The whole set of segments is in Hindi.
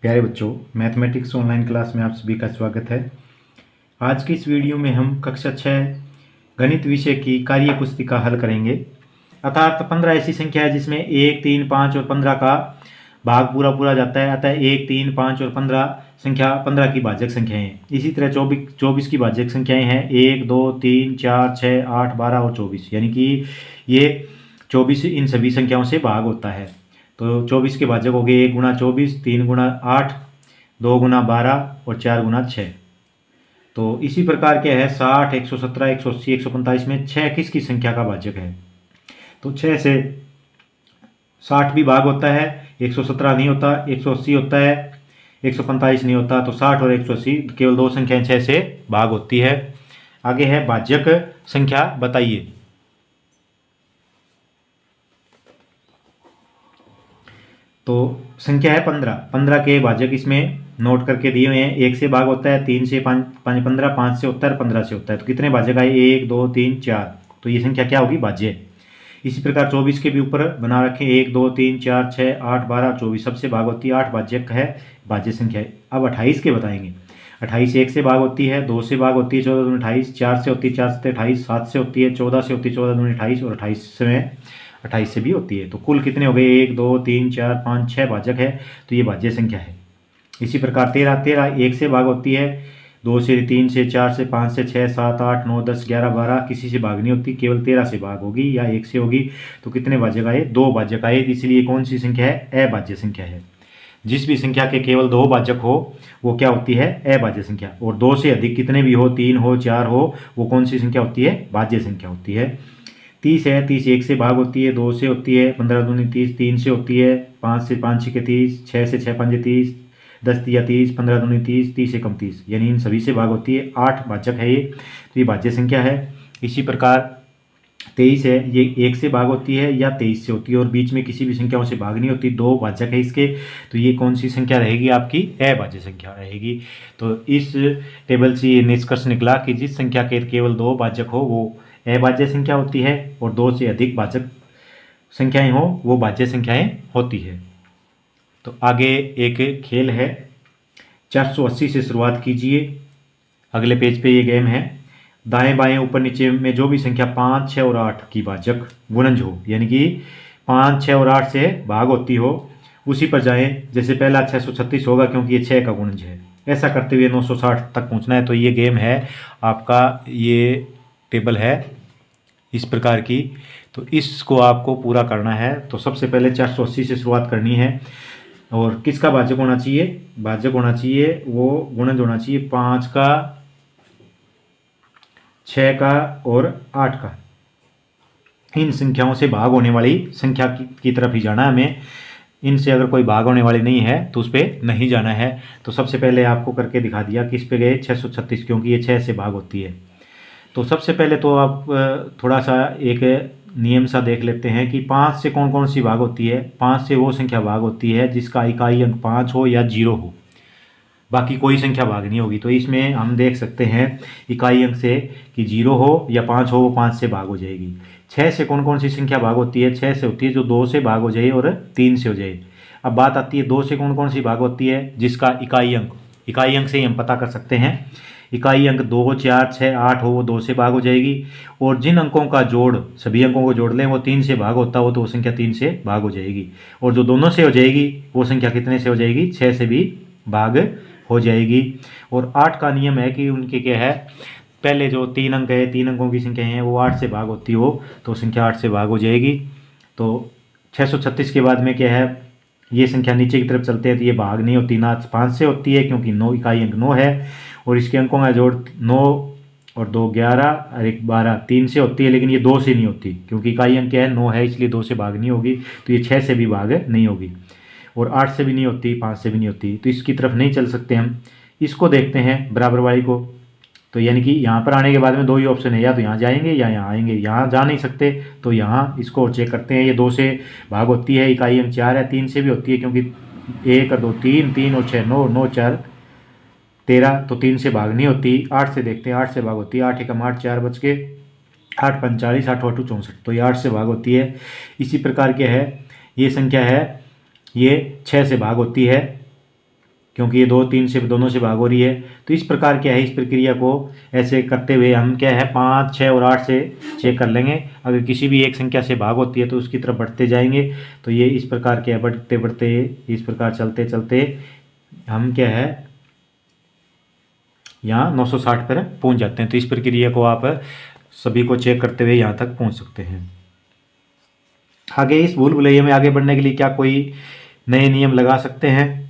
प्यारे बच्चों, मैथमेटिक्स ऑनलाइन क्लास में आप सभी का स्वागत है। आज की इस वीडियो में हम कक्षा 6 गणित विषय की कार्य पुस्तिका हल करेंगे। अर्थात 15 ऐसी संख्या है जिसमें 1, 3, 5 और 15 का भाग पूरा पूरा जाता है। अतः 1, 3, 5 और 15 संख्या 15 की भाजक संख्याएं हैं। इसी तरह 24 की भाजक संख्याएं हैं 1, 2, 3, 4, 6, 8, 12 और 24, यानी कि ये 24 इन सभी संख्याओं से भाग होता है। तो 24 के भाजक हो गए 1 गुना 24, 3 गुना 8, 2 गुना 12 और 4 गुना 6। तो इसी प्रकार क्या है 60, 117, 180, 145 में 6 किसकी संख्या का भाजक है? तो 6 से 60 भी भाग होता है, 117 नहीं होता, 180 होता है, 145 नहीं होता। तो 60 और 180 केवल दो संख्याएं 6 से भाग होती है। आगे है भाजक संख्या बताइए। तो संख्या है 15। 15 के भाजक इसमें नोट करके दिए हुए हैं। 1 से भाग होता है, 3 से 5 15, 5 से होता है, 15 से होता है। तो कितने भाजक आए? 1, 2, 3, 4। तो ये संख्या क्या होगी? भाज्य। इसी प्रकार 24 के भी ऊपर बना रखें 1, 2, 3, 4, 6, 8, 12, 24 सबसे भाग होती है, 8 भाज्यक है, भाज्य संख्या है। अब 28 के बताएंगे। 28 1 से भाग होती है, 2 से भाग होती है, 14 दूनी 28, 4 से होती है, 4 से 28, 7 से होती है, 14 से होती है, 14 दूनी 28 और 28 से भी होती है। तो कुल कितने हो गए? 1, 2, 3, 4, 5, 6 भाजक है। तो ये भाज्य संख्या है। इसी प्रकार 13 1 से भाग होती है, 2 से, 3 से, 4 से, 5 से, 6, 7, 8, 9, 10, 11, 12 किसी से भाग नहीं होती, केवल 13 से भाग होगी या 1 से होगी। तो कितने भाजक आए? 2 भाजक आए। इसलिए कौन सी संख्या है? अभाज्य संख्या है। जिस भी संख्या के केवल 2 भाजक हो वो क्या होती है? अभाज्य संख्या। और 2 से अधिक कितने भी हो, 3 हो, 4 हो, वो कौन सी संख्या होती है? भाज्य संख्या होती है। 30 है, 30 1 से भाग होती है, 2 से होती है, 15 दूनी 30, 3 से होती है, 5 से 5 6 30, 6 से 6 5 30, 10 या 30, 15 दूनी 30, 30 एकम 30, यानी इन सभी से भाग होती है। 8 भाजक है ये, तो ये भाज्य संख्या है। इसी प्रकार 23 है, ये 1 से भाग होती है या 23 से होती है और बीच में किसी भी संख्याओं से भाग नहीं होती, 2 भाजक है इसके। तो ये कौन सी संख्या रहेगी? आपकी अभाज्य संख्या रहेगी। तो इस टेबल से ये निष्कर्ष निकला कि जिस संख्या के केवल 2 भाजक हो वो अभाज्य संख्या होती है और 2 से अधिक भाजक संख्याएं हो वो भाज्य संख्याएं होती है। तो आगे एक खेल है, 480 से शुरुआत कीजिए। अगले पेज पे ये गेम है। दाएं बाएं ऊपर नीचे में जो भी संख्या 5, 6 और 8 की भाजक गुणज हो, यानी कि 5, 6 और 8 से भाग होती हो, उसी पर जाएं। जैसे पहला 636 होगा क्योंकि ये 6 का गुणज है। ऐसा करते हुए 960 तक पहुंचना है। तो ये गेम है आपका, ये टेबल है इस प्रकार की। तो इसको आपको पूरा करना है। तो सबसे पहले 480 से शुरुआत करनी है। और किसका भाजक होना चाहिए? भाजक होना चाहिए, वो गुणज होना चाहिए 5 का, 6 का और 8 का। इन संख्याओं से भाग होने वाली संख्या की तरफ ही जाना है हमें। इनसे अगर कोई भाग होने वाली नहीं है तो उस पर नहीं जाना है। तो सबसे पहले आपको करके दिखा दिया किस पे गए, 636, क्योंकि ये 6 से भाग होती है। तो सबसे पहले तो आप थोड़ा सा एक नियम सा देख लेते हैं कि 5 से कौन कौन सी भाग होती है। 5 से वो संख्या भाग होती है जिसका इकाई अंक 5 हो या 0 हो, बाकी कोई संख्या भाग नहीं होगी। तो इसमें हम देख सकते हैं इकाई अंक से कि 0 हो या 5 हो, वो 5 से भाग हो जाएगी। 6 से कौन कौन सी संख्या भाग होती है? 6 से होती है जो 2 से भाग हो जाए और 3 से हो जाए। अब बात आती है 2 से कौन कौन सी भाग होती है? जिसका इकाई अंक से ही हम पता कर सकते हैं। इकाई अंक 2, 4, 6, 8 हो वो 2 से भाग हो जाएगी। और जिन अंकों का जोड़, सभी अंकों को जोड़ लें, वो 3 से भाग होता हो तो वो संख्या 3 से भाग हो जाएगी। और जो दोनों से हो जाएगी वो संख्या कितने से हो जाएगी? 6 से भी भाग हो जाएगी। और 8 का नियम है कि उनके क्या है, पहले जो 3 अंक है, 3 अंकों की संख्या है वो 8 से भाग होती हो तो संख्या 8 से भाग हो जाएगी। तो 636 के बाद में क्या है, ये संख्या नीचे की तरफ चलते हैं तो ये भाग नहीं होती, ना 5 से होती है क्योंकि 9 इकाई अंक 9 है। और इसके अंकों का जोड़ 9 और 2 11 और 1 12, 3 से होती है, लेकिन ये 2 से नहीं होती क्योंकि इकाई अंक क्या है 9 है, इसलिए 2 से भाग नहीं होगी। तो ये 6 से भी भाग नहीं होगी और 8 से भी नहीं होती, 5 से भी नहीं होती। तो इसकी तरफ नहीं चल सकते हम। इसको देखते हैं बराबर वाली को। तो यानी कि यहाँ पर आने के बाद में 2 ही ऑप्शन है, या तो यहाँ जाएंगे या यहाँ आएंगे। यहाँ जा नहीं सकते तो यहाँ इसको चेक करते हैं। ये 2 से भाग होती है, इकाई अंक 4 है, 3 से भी होती है क्योंकि 1 और 2 3, 3 और 6 9, 9 4 13, तो 3 से भाग नहीं होती। 8 से देखते हैं, 8 से भाग होती है। 8 एकम 8, 4 बच के 8 5 40, 8 8 64, तो ये 8 से भाग होती है। इसी प्रकार क्या है, ये संख्या है, ये 6 से भाग होती है। क्योंकि ये 2 3 से दोनों से भाग हो रही है। तो इस प्रकार क्या है, इस प्रक्रिया को ऐसे करते हुए हम क्या है 5 6 और 8 से चेक कर लेंगे। अगर किसी भी एक संख्या से भाग होती है तो उसकी तरफ बढ़ते जाएंगे। तो ये इस प्रकार क्या है, बढ़ते बढ़ते इस प्रकार चलते चलते हम क्या है यहाँ 960 पर पहुँच जाते हैं। तो इस प्रक्रिया को आप सभी को चेक करते हुए यहाँ तक पहुँच सकते हैं। आगे इस भूल भुलैया में आगे बढ़ने के लिए क्या कोई नए नियम लगा सकते हैं?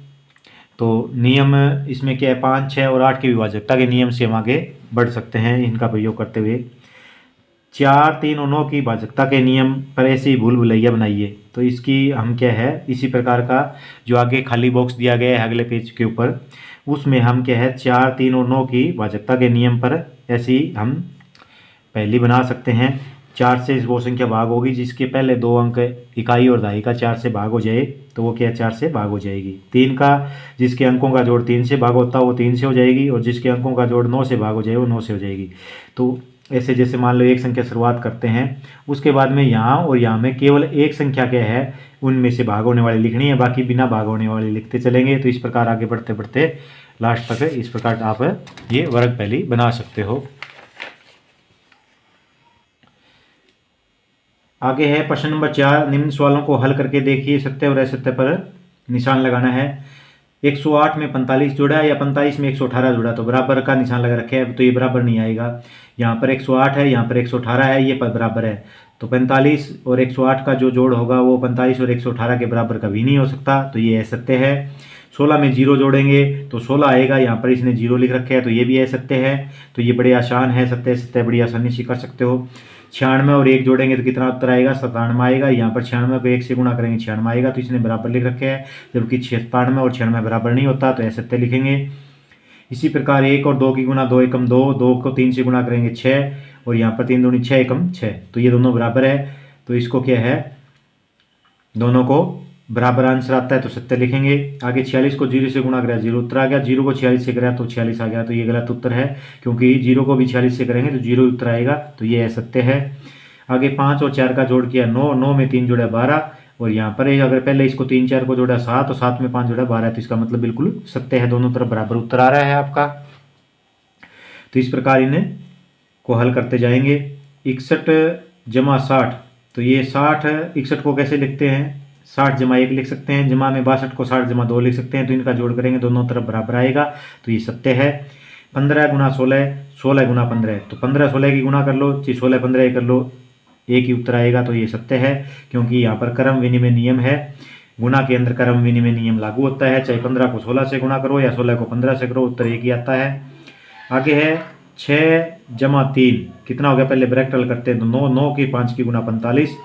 तो नियम इसमें क्या है, 5 6 और 8 की विभाजकता के नियम से हम आगे बढ़ सकते हैं इनका प्रयोग करते हुए। 4 3 और 9 की भाजकता के नियम पर ऐसे ही भूल भुलैया बनाइए। तो इसकी हम क्या है, इसी प्रकार का जो आगे खाली बॉक्स दिया गया है अगले पेज के ऊपर, उसमें हम क्या है 4 3 और 9 की भाजकता के नियम पर ऐसे ही हम पहली बना सकते हैं। 4 से वो संख्या भाग होगी जिसके पहले 2 अंक इकाई और दहाई का 4 से भाग हो जाए तो वो क्या 4 से भाग हो जाएगी। 3 का जिसके अंकों का जोड़ 3 से भाग होता है वो 3 से हो जाएगी, और जिसके अंकों का जोड़ 9 से भाग हो जाए वो 9 से हो जाएगी। तो ऐसे जैसे मान लो एक संख्या शुरुआत करते हैं, उसके बाद में यहाँ और यहाँ में केवल एक संख्या क्या है उनमें से भाग होने वाली लिखनी है, बाकी बिना भाग होने वाली लिखते चलेंगे। तो इस प्रकार आगे बढ़ते बढ़ते लास्ट तक इस प्रकार आप ये वर्ग पहली बना सकते हो। आगे है प्रश्न नंबर 4, निम्न सवालों को हल करके देखिए, सत्य और असत्य पर निशान लगाना है। 108 में 45 जुड़ा है या 45 में 118 जुड़ा, तो बराबर का निशान लगा रखे है, तो ये बराबर नहीं आएगा। यहाँ पर 108 है, यहाँ पर 118 है, ये बराबर है। तो 45 और 108 का जो जोड़ होगा वो 45 और 118 के बराबर कभी नहीं हो सकता, तो ये असत्य है। 16 में 0 जोड़ेंगे तो 16 आएगा, यहाँ पर इसने 0 लिख रखे है, तो ये भी असत्य है। तो ये बड़े आसान है, सत्य सत्य बड़ी आसानी से कर सकते हो। 96 और 1 जोड़ेंगे तो कितना उत्तर आएगा, 97 आएगा। यहाँ पर 96 को 1 से गुणा करेंगे 96 आएगा, तो इसने बराबर लिख रखे हैं, जबकि 97 और 96 बराबर नहीं होता, तो असत्य लिखेंगे। इसी प्रकार 1 और 2 की गुणा 2 एकम 2, 2 को 3 से गुणा करेंगे 6, और यहाँ पर 3 दूनी 6 एकम 6, तो ये दोनों बराबर है। तो इसको क्या है, दोनों को बराबर आंसर आता है, तो सत्य लिखेंगे। आगे 46 को 0 से गुणा करा 0 उत्तर आ गया, 0 को 46 से करा तो 46 आ गया, तो ये गलत उत्तर है, क्योंकि 0 को भी 46 से करेंगे तो 0 उत्तर आएगा, तो ये असत्य है। आगे 5 और 4 का जोड़ किया 9, 9 में 3 जोड़ा 12, और यहाँ पर अगर पहले इसको 3 4 को जोड़ा 7 और 7 में 5 जोड़ा 12, तो इसका मतलब बिल्कुल सत्य है, दोनों तरफ बराबर उत्तर आ रहा है आपका। तो इस प्रकार इन्हें को हल करते जाएंगे। 61 जमा 60, तो ये 60 61 को कैसे लिखते हैं, 60 जमा 1 लिख सकते हैं, जमा में 62 को 60 जमा 2 लिख सकते हैं, तो इनका जोड़ करेंगे दोनों तरफ बराबर आएगा, तो ये सत्य है। 15 गुना 16, 16 गुना 15, तो 15 16 की गुणा कर लो, 16 15 कर लो, एक ही उत्तर आएगा, तो ये सत्य है, क्योंकि यहाँ पर क्रम विनिमय नियम है, गुणा के अंदर क्रम विनिमय नियम लागू होता है, चाहे 15 को 16 से गुणा करो या 16 को 15 से करो, उत्तर एक ही आता है। आगे है 6 जमा 3, कितना हो गया, पहले ब्रैकेट हल करते हैं, तो 9, 9 की 5 की गुना 45,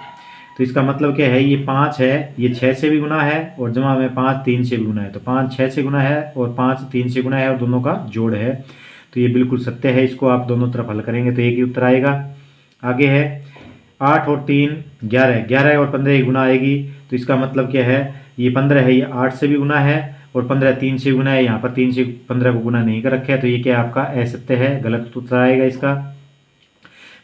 तो इसका मतलब क्या है, ये 5 है, ये 6 से भी गुना है, और जमा में 5 3 से भी गुना है, तो 5 6 से गुना है और 5 3 से गुना है, और दोनों का जोड़ है, तो ये बिल्कुल सत्य है। इसको आप दोनों तरफ हल करेंगे तो एक ही उत्तर आएगा। आगे है 8 और 3 11, 11 और 15 की गुना आएगी, तो इसका मतलब क्या है, ये 15 है, ये 8 से भी गुना है, और 15 3 से गुना है, यहाँ पर 3 से 15 को गुना नहीं कर रखे है, तो ये क्या आपका असत्य है, गलत उत्तर आएगा इसका।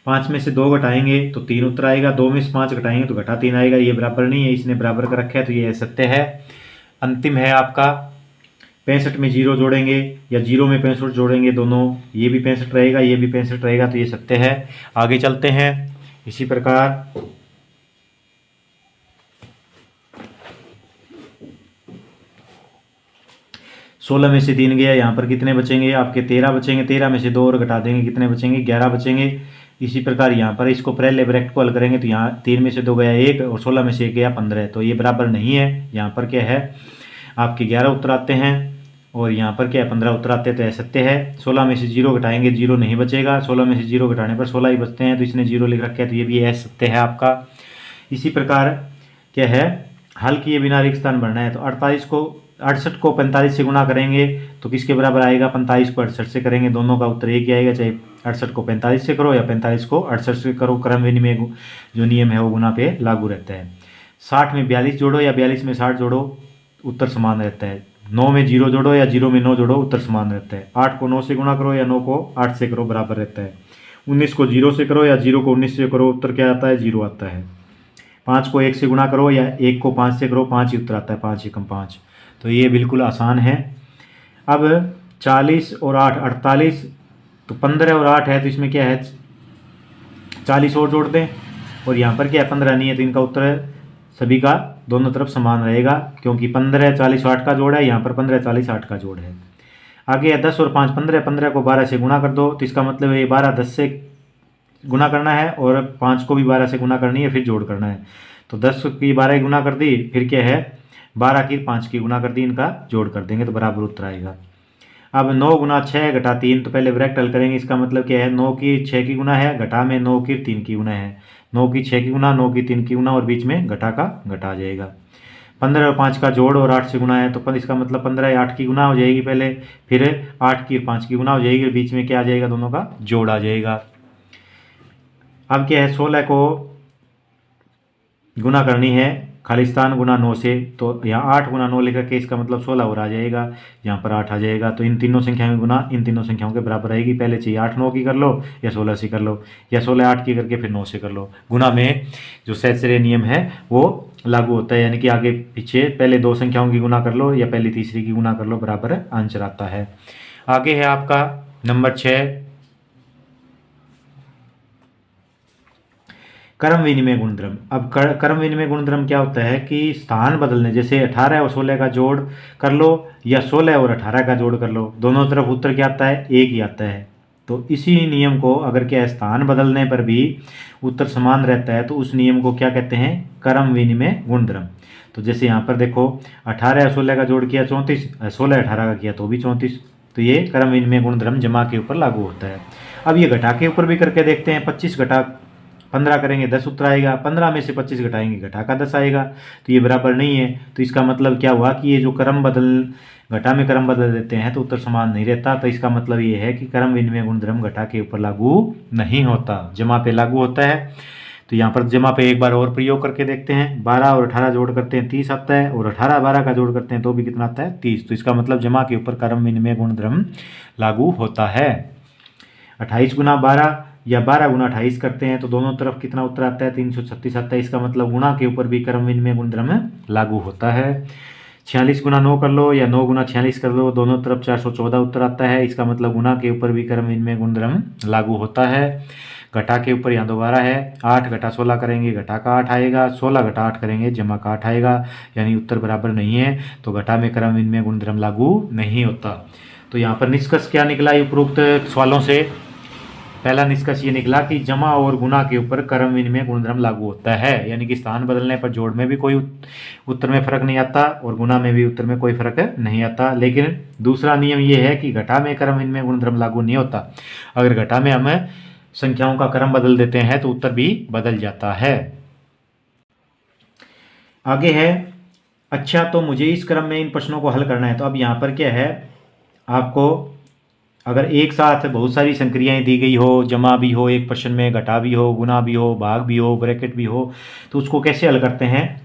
5 में से 2 घटाएंगे तो 3 उत्तर आएगा, 2 में से 5 घटाएंगे तो घटा 3 आएगा, ये बराबर नहीं है, इसने बराबर कर रखा है, तो ये असत्य है। अंतिम है आपका 65 में 0 जोड़ेंगे या 0 में 65 जोड़ेंगे, दोनों ये भी 65 रहेगा, ये भी 65 रहेगा, तो ये सत्य है। आगे चलते हैं इसी प्रकार। सोलह में से 3 गया, यहाँ पर कितने बचेंगे आपके, 13 बचेंगे, 13 में से 2 और घटा देंगे, कितने बचेंगे, 11 बचेंगे। इसी प्रकार यहाँ पर इसको पहले ब्रैकेट को हल करेंगे, तो यहाँ 3 में से 2 गया 1, और 16 में से 1 गया 15, तो ये बराबर नहीं है, यहाँ पर क्या है आपके 11 उत्तर आते हैं, और यहाँ पर क्या है 15 उत्तर आते हैं, तो असत्य है। 16 में से 0 घटाएंगे 0 नहीं बचेगा, 16 में से 0 घटाने पर 16 ही बचते हैं, तो इसने 0 लिख रखा है, तो ये भी असत्य है आपका। इसी प्रकार क्या है, हल किए बिना रिक्त स्थान भरना है, तो 68 को 45 से गुणा करेंगे तो किसके बराबर आएगा, 45 को 68 से करेंगे, दोनों का उत्तर एक ही आएगा, चाहे 68 को 45 से करो या 45 को 68 से करो, क्रम विनिमय जो नियम है वो गुना पे लागू रहता है। 60 में 42 जोड़ो या 42 में 60 जोड़ो, उत्तर समान रहता है। 9 में 0 जोड़ो या 0 में 9 जोड़ो, उत्तर समान रहता है। 8 को 9 से गुणा करो या 9 को 8 से करो, बराबर रहता है। 19 को 0 से करो या 0 को 19 से करो, उत्तर क्या आता है, 0 आता है। 5 को 1 से गुणा करो या 1 को 5 से करो, 5 ही उत्तर आता है, 5 एकम 5, तो ये बिल्कुल आसान है। अब 40 और 8 48, तो 15 और 8 है तो इसमें क्या है 40 और जोड़ दें, और यहाँ पर क्या है 15 नहीं है, तो इनका उत्तर सभी का दोनों तरफ समान रहेगा, क्योंकि 15 40 8 का जोड़ है, यहाँ पर 15 40 8 का जोड़ है। आगे है 10 और 5 15, 15 को 12 से गुना कर दो, तो इसका मतलब ये 12 10 से गुना करना है और 5 को भी 12 से गुना करनी है, फिर जोड़ करना है। तो 10 की 12 की गुना कर दी, फिर क्या है 12 की 5 की गुना कर दी, इनका जोड़ कर देंगे तो बराबर उत्तर आएगा। अब 9 गुना 6 घटा 3, तो पहले ब्रैकेट हल करेंगे, इसका मतलब क्या है 9 की 6 की गुना है, घटा में 9 की 3 की गुना है, 9 की 6 की गुना, 9 की 3 की गुना और बीच में घटा का घटा आ जाएगा। 15 और 5 का जोड़ और 8 से गुना है, तो इसका मतलब 15 8 की गुना हो जाएगी पहले, फिर 8 की 5 की गुना हो जाएगी, बीच में क्या आ जाएगा दोनों का जोड़ आ जाएगा। अब क्या है 16 को गुना करनी है खालिस्तान गुना 9 से, तो यहाँ 8 गुना 9 लिख के इसका मतलब 16 और आ जाएगा, यहाँ पर 8 आ जाएगा। तो इन तीनों संख्याओं में गुना इन तीनों संख्याओं के बराबर आएगी। पहले चाहिए 8 9 की कर लो या 16 से कर लो, या 16 8 की करके फिर 9 से कर लो। गुना में जो सहस्त्रीय नियम है वो लागू होता है, यानी कि आगे पीछे पहले दो संख्याओं की गुना कर लो या पहली तीसरी की गुना कर लो, बराबर आंसर आता है। आगे है आपका नंबर 6, क्रम विनिमय गुणधर्म। अब क्रम विनिमय गुणधर्म क्या होता है कि स्थान बदलने, जैसे 18 और 16 का जोड़ कर लो या 16 और 18 का जोड़ कर लो, दोनों तरफ उत्तर क्या आता है एक ही आता है। तो इसी नियम को अगर क्या है स्थान बदलने पर भी उत्तर समान रहता है तो उस नियम को क्या कहते हैं क्रम विनिमय गुणधर्म। तो जैसे यहाँ पर देखो 18 और 16 का जोड़ किया 34, 16 18 का किया तो भी 34, तो ये क्रम विनिमय गुणधर्म जमा के ऊपर लागू होता है। अब ये घटा के ऊपर भी करके देखते हैं, 25 घटा 15 करेंगे 10 उत्तर आएगा, 15 में से 25 घटाएंगे घटा का 10 आएगा, तो ये बराबर नहीं है। तो इसका मतलब क्या हुआ कि ये जो क्रम घटा में क्रम बदल देते हैं तो उत्तर समान नहीं रहता। तो इसका मतलब ये है कि क्रम विनिमय गुणधर्म घटा के ऊपर लागू नहीं होता, जमा पे लागू होता है। तो यहाँ पर जमा पे एक बार और प्रयोग करके देखते हैं, 12 और 18 जोड़ करते हैं 30 आता है, और 18 12 का जोड़ करते हैं तो भी कितना आता है 30। तो इसका मतलब जमा के ऊपर क्रम विनिमय गुणधर्म लागू होता है। 28 गुना 12 या 12 गुना 28 करते हैं तो दोनों तरफ कितना उत्तर आता है 336 आता है। इसका मतलब गुणा के ऊपर भी क्रम विनिमय गुणधर्म लागू होता है। 46 गुना 9 कर लो या 9 गुना 46 कर लो, दोनों तरफ 414 उत्तर आता है। इसका मतलब गुणा के ऊपर भी क्रम विनिमय गुणधर्म लागू होता है। घटा के ऊपर यहाँ दोबारा है, 8 घटा 16 करेंगे घटा का 8 आएगा, 16 घटा 8 करेंगे जमा का 8 आएगा, यानी उत्तर बराबर नहीं है। तो घटा में क्रम विनिमय गुणधर्म लागू नहीं होता। तो यहाँ पर निष्कर्ष क्या निकला उपरोक्त सवालों से? पहला निष्कर्ष ये निकला कि जमा और गुना के ऊपर क्रम विनिमय गुणधर्म लागू होता है, यानी कि स्थान बदलने पर जोड़ में भी कोई उत्तर में फर्क नहीं आता और गुना में भी उत्तर में कोई फर्क नहीं आता। लेकिन दूसरा नियम ये है कि घटा में क्रम विनिमय गुणधर्म लागू नहीं होता। अगर घटा में हम संख्याओं का क्रम बदल देते हैं तो उत्तर भी बदल जाता है। आगे है अच्छा तो मुझे इस क्रम में इन प्रश्नों को हल करना है। तो अब यहाँ पर क्या है, आपको अगर एक साथ बहुत सारी संक्रियाएं दी गई हो, जमा भी हो एक प्रश्न में, घटा भी हो, गुना भी हो, भाग भी हो, ब्रैकेट भी हो, तो उसको कैसे हल करते हैं?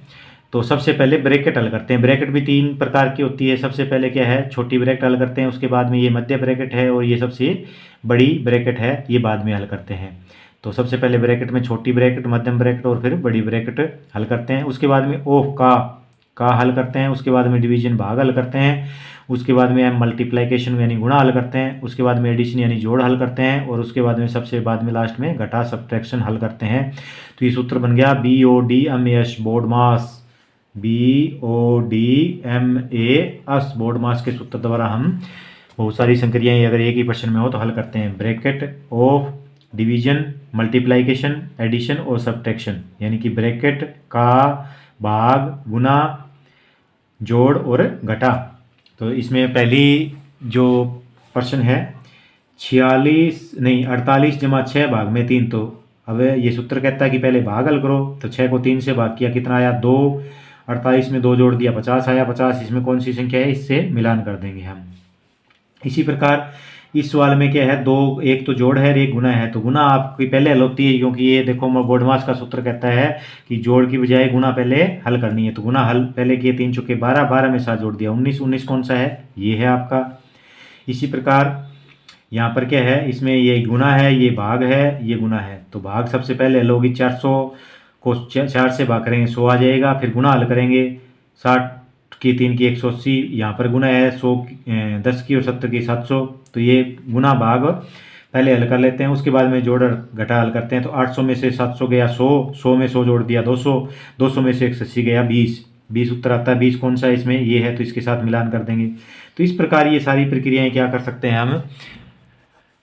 तो सबसे पहले ब्रैकेट हल करते हैं। ब्रैकेट भी 3 प्रकार की होती है। सबसे पहले क्या है छोटी ब्रैकेट हल करते हैं, उसके बाद में ये मध्य ब्रैकेट है और ये सबसे बड़ी ब्रैकेट है, ये बाद में हल करते हैं। तो सबसे पहले ब्रैकेट में छोटी ब्रैकेट, मध्यम ब्रैकेट और फिर बड़ी ब्रैकेट हल करते हैं। उसके बाद में ओफ का हल करते हैं। उसके बाद में डिवीजन भाग हल करते हैं। उसके बाद में मल्टीप्लिकेशन यानी गुणा हल करते हैं। उसके बाद में एडिशन यानी जोड़ हल करते हैं। और उसके बाद में सबसे बाद में लास्ट में घटा सब्ट्रैक्शन हल करते हैं। तो ये सूत्र बन गया BODMAS बोर्ड मास, BODMAS बोर्ड मास के सूत्र द्वारा हम बहुत सारी संक्रियाएं अगर एक ही प्रश्न में हो तो हल करते हैं। Bracket, of, division, multiplication, addition और सब्ट्रैक्शन, यानी कि ब्रैकेट का, भाग, गुना, जोड़ और घटा। तो इसमें पहली जो प्रश्न है 48 जमा 6 भाग में 3। तो अब ये सूत्र कहता है कि पहले भाग हल करो। तो 6 को 3 से भाग किया, कितना आया 2, 48 में 2 जोड़ दिया 50 आया। 50 इसमें कौन सी संख्या है, इससे मिलान कर देंगे हम। इसी प्रकार इस सवाल में क्या है, दो, एक तो जोड़ है और एक गुना है। तो गुना आपकी पहले हल होती है, क्योंकि ये देखो बोर्ड मास का सूत्र कहता है कि जोड़ की बजाय गुना पहले हल करनी है। तो गुना हल पहले किए, 3 चौके 12, 12 में 7 जोड़ दिया 19, 19 कौन सा है, ये है आपका। इसी प्रकार यहाँ पर क्या है, इसमें ये गुना है, ये भाग है, ये गुना है। तो भाग सबसे पहले हल होगी, 400 को 4 से भाग करेंगे 100 आ जाएगा। फिर गुना हल करेंगे, 60 की 3 की 180, यहाँ पर गुना है 100 10 की और 70 की 700। तो ये गुना भाग पहले हल कर लेते हैं, उसके बाद में जोड़ और घटा हल करते हैं। तो 800 में से 700 गया 100, 100 में 100 जोड़ दिया 200, 200 में से 180 गया 20, 20 उत्तर आता है। 20 कौन सा है इसमें, ये है, तो इसके साथ मिलान कर देंगे। तो इस प्रकार ये सारी प्रक्रियाएं क्या कर सकते हैं, हम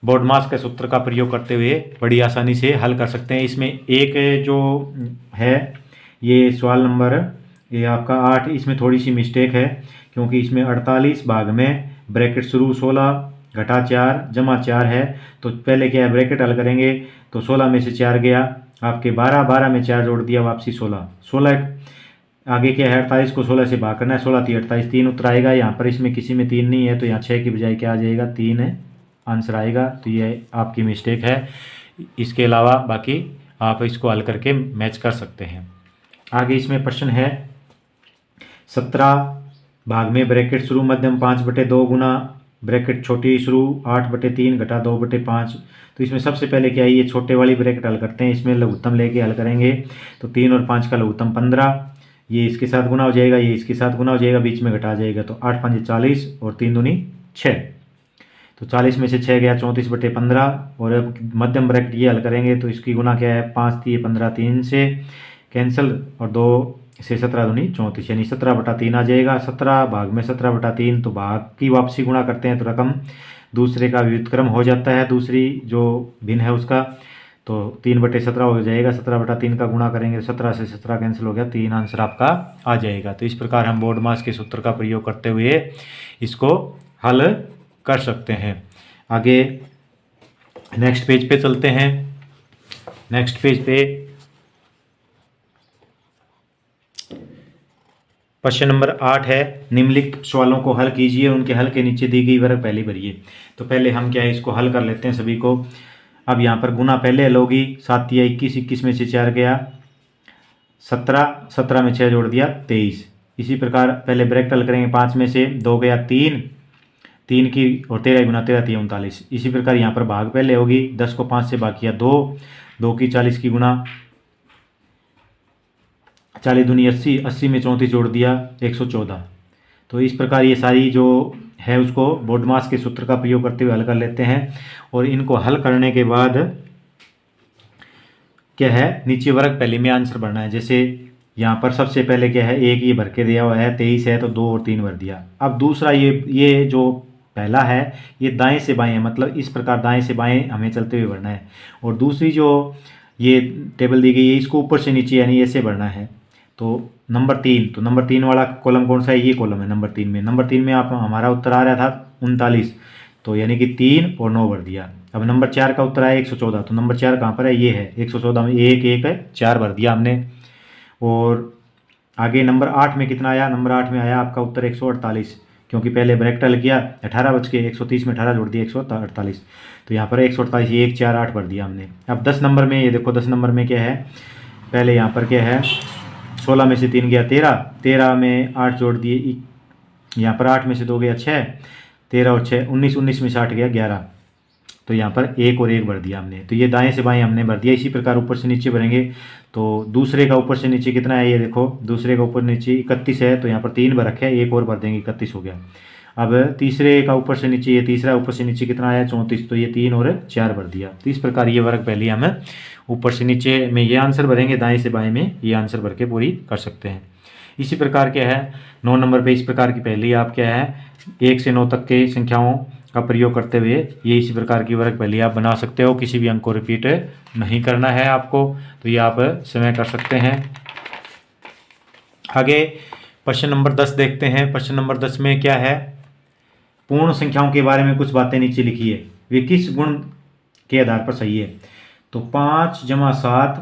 बोडमास के सूत्र का प्रयोग करते हुए बड़ी आसानी से हल कर सकते हैं। इसमें एक जो है ये सवाल नंबर ये आपका 8, इसमें थोड़ी सी मिस्टेक है, क्योंकि इसमें 48 भाग में ब्रैकेट शुरू 16 घटा 4 जमा 4 है। तो पहले क्या है, ब्रैकेट हल करेंगे तो 16 में से 4 गया आपके 12, 12 में 4 जोड़ दिया वापसी 16, 16 आगे क्या है 48 को 16 से भाग करना है, 16 3 48, 3 उत्तर आएगा। यहाँ पर इसमें किसी में 3 नहीं है, तो यहाँ 6 की बजाय क्या आ जाएगा, 3 आंसर आएगा। तो ये आपकी मिस्टेक है। इसके अलावा बाकी आप इसको हल करके मैच कर सकते हैं। आगे इसमें प्रश्न है 17 भाग में ब्रैकेट शुरू मध्यम 5/2 गुना ब्रैकेट छोटी शुरू 8/3 घटा 2/5। तो इसमें सबसे पहले क्या है, ये छोटे वाली ब्रैकेट हल करते हैं। इसमें लघुत्तम लेके हल करेंगे तो 3 और 5 का लघुत्तम 15, ये इसके साथ गुना हो जाएगा, ये इसके साथ गुना हो जाएगा, बीच में घटा जाएगा। तो 8 5 40 और 3 दूनी 6। तो 40 में से 6 गया 34/15। और अब मध्यम ब्रैकेट ये हल करेंगे तो इसकी गुना क्या है 5 3 15, 3 से कैंसिल और 2 से 17 दूनी 34, यानी 17/3 आ जाएगा। 17 भाग में 17/3, तो भाग की वापसी गुणा करते हैं तो रकम दूसरे का व्युत्क्रम हो जाता है, दूसरी जो भिन्न है उसका। तो 3/17 हो जाएगा, 17/3 का गुणा करेंगे, 17 से 17 कैंसिल हो गया, 3 आंसर आपका आ जाएगा। तो इस प्रकार हम बोडमास के सूत्र का प्रयोग करते हुए इसको हल कर सकते हैं। आगे नेक्स्ट पेज पे चलते हैं। नेक्स्ट पेज पे क्वेश्चन नंबर 8 है, निम्नलिखित सवालों को हल कीजिए, उनके हल के नीचे दी गई वर्ग पहले भरिए। तो पहले हम क्या है इसको हल कर लेते हैं सभी को। अब यहाँ पर गुना पहले हल होगी, 7 या 21, 21 में से 4 गया 17, 17 में 6 जोड़ दिया 23। इसी प्रकार पहले ब्रैकेट हल करेंगे, 5 में से 2 गया 3, 3 की और 13 गुना 13 3 39। इसी प्रकार यहाँ पर भाग पहले होगी, 10 को 5 से भाग किया 2, 2 की 40 की गुना 40 दूनी 80, 80 में 34 जोड़ दिया 114। तो इस प्रकार ये सारी जो है उसको बोडमास के सूत्र का प्रयोग करते हुए हल कर लेते हैं। और इनको हल करने के बाद क्या है, नीचे वर्ग पहले में आंसर भरना है। जैसे यहाँ पर सबसे पहले क्या है, एक ये भर के दिया हुआ है 23 है, तो 2 और 3 भर दिया। अब दूसरा ये जो पहला है ये दाएं से बाएं है, मतलब इस प्रकार दाएं से बाएं हमें चलते हुए भरना है। और दूसरी जो ये टेबल दी गई है इसको ऊपर से नीचे यानी ऐसे भरना है। तो नंबर 3, तो नंबर 3 वाला कॉलम कौन सा है, ये कॉलम है नंबर 3 में। नंबर 3 में आप हमारा उत्तर आ रहा था 39, तो यानी कि 3 और 9 भर दिया। अब नंबर 4 का उत्तर आया 114, तो नंबर 4 कहाँ पर है, ये है 114 में 1 1 है 4 भर दिया हमने। और आगे नंबर 8 में कितना आया, नंबर 8 में आया आपका उत्तर 148, क्योंकि पहले ब्रैकेट हल किया 18 बच के 130 में 18 जोड़ दिया 148। तो यहाँ पर 148 1 4 8 भर दिया हमने। अब 10 नंबर में ये देखो, 10 नंबर में क्या है, पहले यहाँ पर क्या है 16 में से 3 गया 13, 13 में 8 जोड़ दिए, यहाँ पर 8 में से 2 गया 6, 13 और 6 19, 19 में से 8 गया 11। तो यहाँ पर 1 और 1 भर दिया हमने। तो ये दाएं से बाएं हमने भर दिया। इसी प्रकार ऊपर से नीचे भरेंगे। तो दूसरे का ऊपर से नीचे कितना है, ये देखो दूसरे का ऊपर नीचे 31 है, तो यहाँ पर 3 भर रखे है, 1 और भर देंगे 31 हो गया। अब तीसरे का ऊपर से नीचे, ये तीसरा ऊपर से नीचे कितना आया 34, तो ये 3 और 4 भर दिया। तो इस प्रकार ये वर्ग पहले हम ऊपर से नीचे में ये आंसर भरेंगे, दाएं से बाएं में ये आंसर भर के पूरी कर सकते हैं। इसी प्रकार क्या है 9 नंबर पे इस प्रकार की पहली आप क्या है 1 से 9 तक के संख्याओं का प्रयोग करते हुए ये इसी प्रकार की वर्ग पहली आप बना सकते हो। किसी भी अंक को रिपीट नहीं करना है आपको, तो ये आप समय कर सकते हैं। आगे प्रश्न नंबर 10 देखते हैं। प्रश्न नंबर 10 में क्या है, पूर्ण संख्याओं के बारे में कुछ बातें नीचे लिखी है, वे किस गुण के आधार पर सही है। तो 5 जमा 7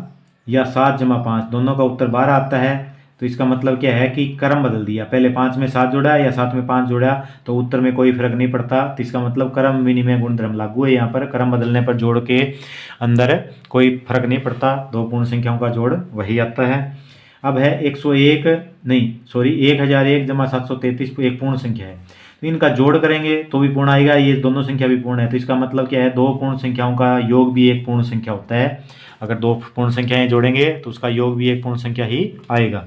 या 7 जमा 5 दोनों का उत्तर 12 आता है। तो इसका मतलब क्या है कि क्रम बदल दिया, पहले 5 में 7 जोड़ा या 7 में 5 जोड़ा तो उत्तर में कोई फर्क नहीं पड़ता। तो इसका मतलब क्रम विनिमय गुणधर्म लागू है यहाँ पर। क्रम बदलने पर जोड़ के अंदर कोई फर्क नहीं पड़ता, दो पूर्ण संख्याओं का जोड़ वही आता है। अब है 1001 जमा 733 एक पूर्ण संख्या है, तो इनका जोड़ करेंगे तो भी पूर्ण आएगा, ये दोनों संख्या भी पूर्ण है। तो इसका मतलब क्या है, दो पूर्ण संख्याओं का योग भी एक पूर्ण संख्या होता है। अगर दो पूर्ण संख्याएं जोड़ेंगे तो उसका योग भी एक पूर्ण संख्या ही आएगा।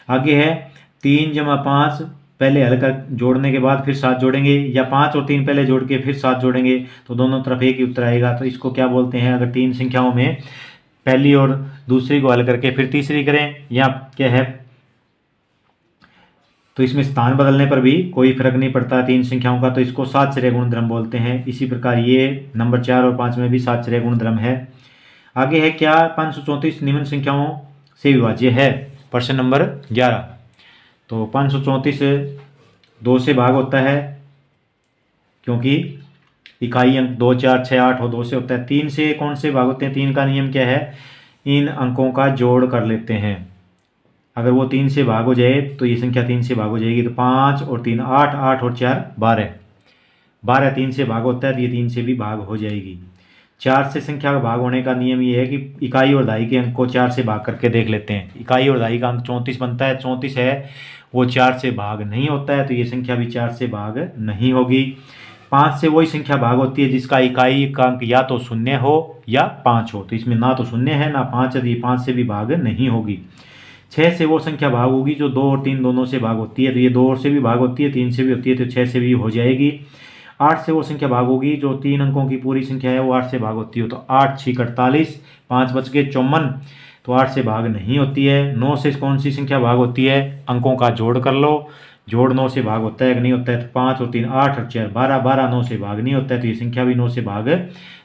आगे है 3 जमा 5 पहले हल कर जोड़ने के बाद फिर 7 जोड़ेंगे, या 5 और 3 पहले जोड़ के फिर 7 जोड़ेंगे, तो दोनों तरफ एक ही उत्तर आएगा। तो इसको क्या बोलते हैं, अगर 3 संख्याओं में पहली और दूसरी को हल करके फिर तीसरी करें, या क्या है, तो इसमें स्थान बदलने पर भी कोई फर्क नहीं पड़ता 3 संख्याओं का, तो इसको सातचर्या गुणधर्म बोलते हैं। इसी प्रकार ये नंबर 4 और 5 में भी सातचर्या गुणधर्म है। आगे है, क्या 534 निम्न संख्याओं से विभाज्य है? प्रश्न नंबर 11। तो 534 2 से भाग होता है, क्योंकि इकाई अंक 2 4 6 8 और 2 से होता है। 3 से कौन से भाग होते हैं? 3 का नियम क्या है, इन अंकों का जोड़ कर लेते हैं। अगर वो 3 से भाग हो जाए तो ये संख्या 3 से भाग हो जाएगी। तो 5 और 3 8, 8 और 4 12, 12 3 से भाग होता है, तो ये 3 से भी भाग हो जाएगी। 4 से संख्या का भाग होने का नियम ये है कि इकाई और दहाई के अंक को 4 से भाग करके देख लेते हैं। इकाई और दहाई का अंक 34 बनता है, 34 है वो 4 से भाग नहीं होता है, तो ये संख्या भी 4 से भाग नहीं होगी। 5 से वही संख्या भाग होती है जिसका इकाई का अंक या तो 0 हो या 5 हो, तो इसमें ना तो 0 है ना 5 है, तो ये 5 से भी भाग नहीं होगी। 6 से वो संख्या भाग होगी जो 2 और 3 दोनों से भाग होती है, तो ये 2 और से भी भाग होती है, 3 से भी होती है, तो 6 से भी हो जाएगी। 8 से वो संख्या भाग होगी जो 3 अंकों की पूरी संख्या है, वो 8 से भाग होती है, तो 8 6 48, 5 बच के 54, तो 8 से भाग नहीं होती है। 9 से कौन सी संख्या भाग होती है? अंकों का जोड़ कर लो, जोड़ 9 से भाग होता है कि नहीं होता है? तो 5 और 3 8 और 4 12, 12 9 से भाग नहीं होता है, तो ये संख्या भी 9 से भाग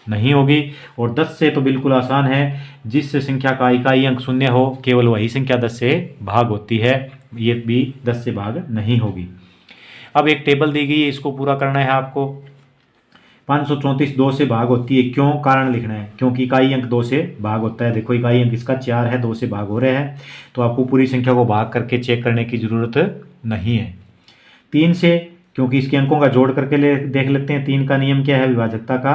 नहीं होगी। और 10 से तो बिल्कुल आसान है, जिस संख्या का इकाई अंक 0 हो केवल वही संख्या 10 से भाग होती है, ये भी 10 से भाग नहीं होगी। अब एक टेबल दी गई है, इसको पूरा करना है आपको। 534 2 से भाग होती है, क्यों? कारण लिखना है, क्योंकि इकाई अंक 2 से भाग होता है। देखो इकाई अंक इसका 4 है, 2 से भाग हो रहे हैं, तो आपको पूरी संख्या को भाग करके चेक करने की ज़रूरत नहीं है। 3 से, क्योंकि इसके अंकों का जोड़ करके देख लेते हैं। 3 का नियम क्या है विभाजकता का,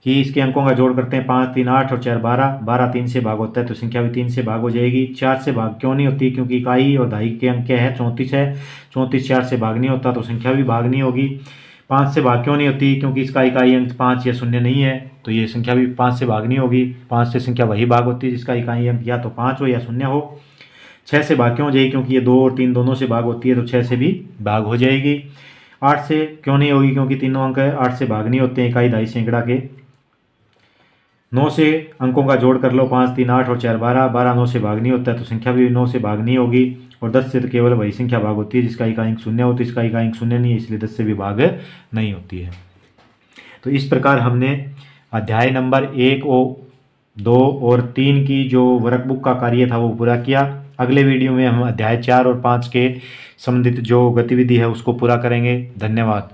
कि इसके अंकों का जोड़ करते हैं, 5 3 8 और 4 12, 12 3 से भाग होता है, तो संख्या भी 3 से भाग हो जाएगी। 4 से भाग क्यों नहीं होती? क्योंकि इकाई और दहाई के अंक क्या है? 34 है, 34 4 से भाग नहीं होता, तो संख्या भी भाग नहीं होगी। 5 से भाग क्यों नहीं होती? क्योंकि इसका इकाई अंक 5 या 0 नहीं है, तो ये संख्या भी 5 से भाग नहीं होगी। 5 से संख्या वही भाग होती है जिसका इकाई अंक या तो 5 हो या 0 हो। 6 से भाग क्यों हो जाएगी? क्योंकि ये 2 और 3 दोनों से भाग होती है, तो 6 से भी भाग हो जाएगी। 8 से क्यों नहीं होगी? क्योंकि तीनों अंक 8 से भाग नहीं होते हैं इकाई दहाई सैकड़ा के। 9 से अंकों का जोड़ कर लो, 5 3 8 और 4 12, 12 9 से भाग नहीं होता है, तो संख्या भी 9 से भाग नहीं होगी। और 10 से तो केवल वही संख्या भाग होती है जिसका इकाई अंक 0 हो, तो इसका इकाई अंक 0 नहीं है, इसलिए 10 से भी भाग नहीं होती है। तो इस प्रकार हमने अध्याय नंबर 1 और 2 और 3 की जो वर्कबुक का कार्य था वो पूरा किया। अगले वीडियो में हम अध्याय 4 और 5 के संबंधित जो गतिविधि है उसको पूरा करेंगे। धन्यवाद।